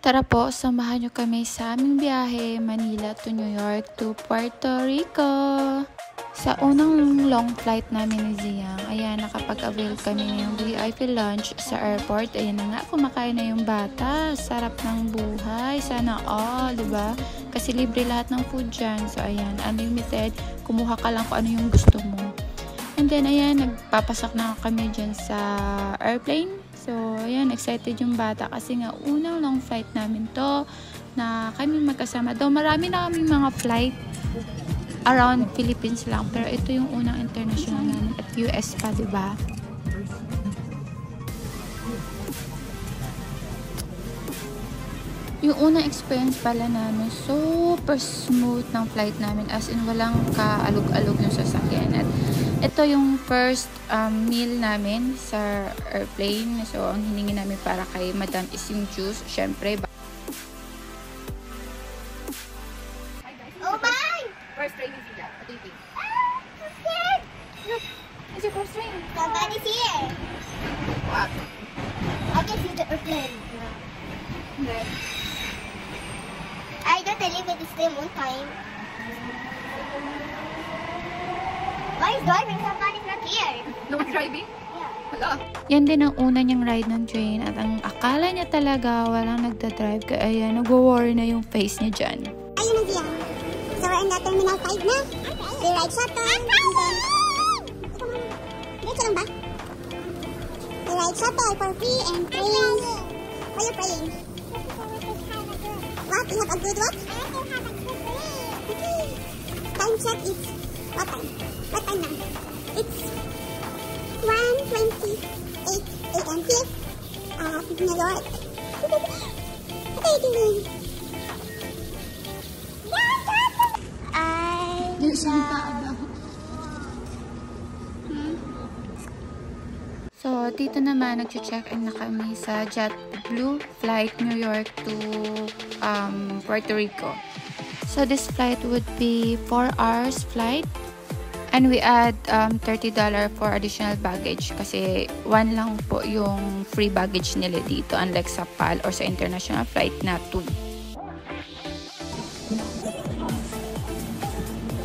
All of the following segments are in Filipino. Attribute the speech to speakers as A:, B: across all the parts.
A: Tara po, samahan nyo kami sa aming biyahe, Manila to New York to Puerto Rico. Sa unang long flight namin ni Ziyang, ayan, nakapag-avail kami ng VIP lunch sa airport. Ayan na nga, kumakain na yung bata. Sarap ng buhay. Sana all, diba? Kasi libre lahat ng food dyan. So, ayan, unlimited. Kumuha ka lang kung ano yung gusto mo. And then, ayan, nagpapasak na kami dyan sa airplane. So, ayan, excited yung bata kasi nga unang long flight namin to na kami magkasama. Though marami na kaming mga flight around Philippines lang, pero ito yung unang international namin at US pa, diba? Yung unang experience pala namin, super smooth ng flight namin, as in walang kaalog-alog yung sasakyan. At ito yung first meal namin sa airplane. So, ang hiningi namin para kay Madam is yung juice. Syempre,
B: Oh my!
C: First train in Sila. What do you think?
B: I'm scared!
A: look, it's your first train.
B: Somebody's here!
C: What?
B: I can see the airplane.
A: Yeah.
B: I got to leave at the same one time. Why is driving? Somebody's not here.
C: No one's driving?
B: Yeah.
C: Wala.
A: Yan din ang una niyang ride ng train at ang akala niya talaga walang nagdadrive kaya nag-worry na yung face niya dyan.
B: Ayun na siya. So we're in the Terminal 5 na. We ride shuttle. And then... Dito lang ba? We ride shuttle for free and praying. Why are you praying? What? You have a good what? Okay. Time check is... What time? What time now? It's 1:28 a.m. here at New York. What are you doing?
A: So, dito naman, nag-check-in na kami sa JetBlue flight New York to Puerto Rico. So, this flight would be 4 hours flight. And we add $30 for additional baggage kasi 1 lang po yung free baggage nila dito unlike sa PAL or sa international flight na 2.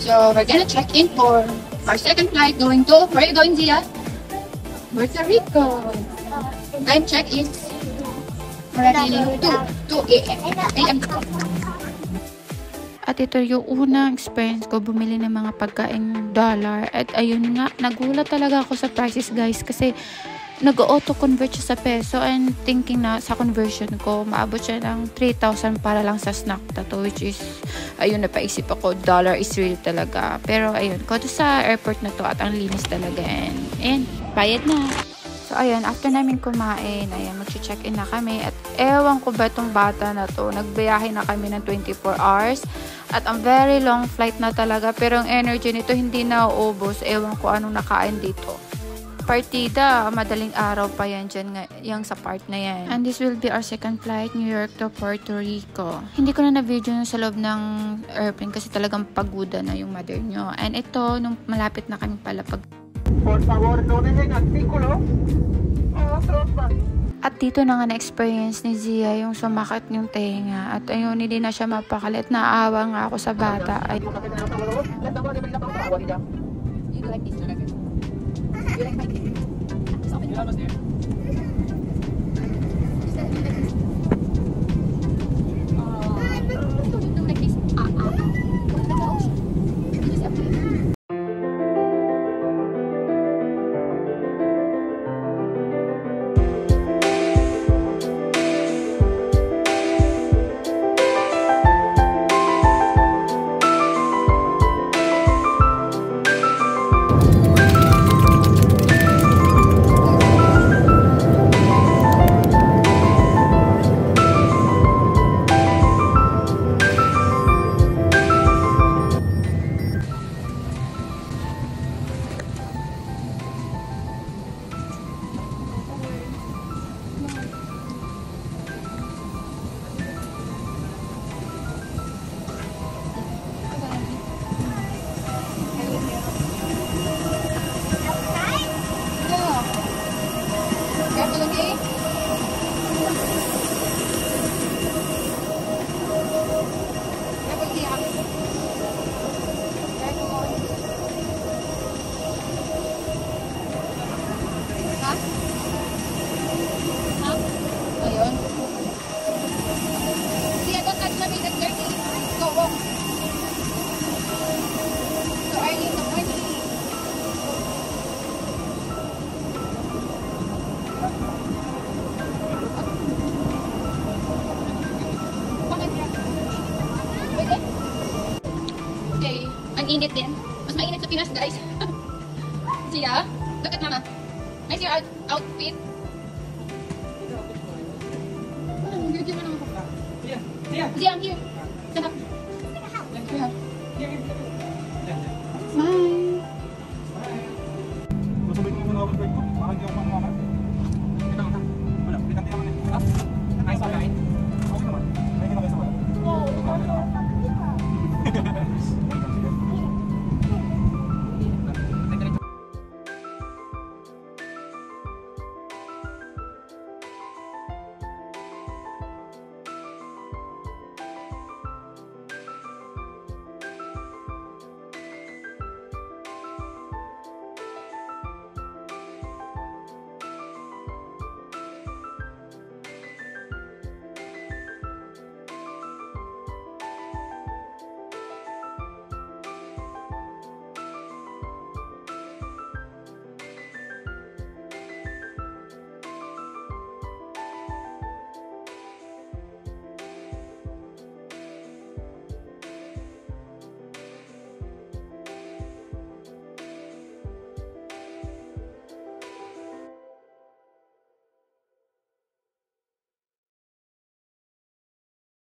C: So, we're gonna check in for our second flight going to... Where are you going, Zia? Puerto Rico. Time check is... Already 2 a.m.
A: At ito yung unang experience ko bumili ng mga pagkain dollar. At ayun nga, nagulat talaga ako sa prices guys kasi nag-auto-convert siya sa peso and thinking na sa conversion ko, maabot siya ng 3,000 para lang sa snack na to, which is, ayun, napaisip ako, dollar is real talaga. Pero ayun, ko to sa airport na to at ang linis talaga and bayad na. So, ayan, after namin kumain, ayan, mag-check-in na kami. At ewan ko ba itong bata na to, nagbiyahe na kami ng 24 hours. At ang very long flight na talaga. Pero ang energy nito hindi na uubos. Ewan ko anong nakain dito. Partida, madaling araw pa yan dyan, yung sa part na yan. And this will be our second flight, New York to Puerto Rico. Hindi ko na na-video sa loob ng airplane kasi talagang paguda na yung mother nyo. And ito, nung malapit na kami palapag.
D: Por favor, no dejen artículo. Oh, trompa.
A: At dito na nga na-experience ni Zia yung sumakit yung tenga. At ayun, hindi na siya mapakalit. Naawa nga ako sa bata. Ay,
C: You like this? You like my cake? Something you almost there. Do like this. Ang init din. Mas mainit sa Pinas, guys. Zia, look at Mama. Nice your outfit. Ang beauty mo naman.
D: Sia, Sia.
C: Zia, I'm here.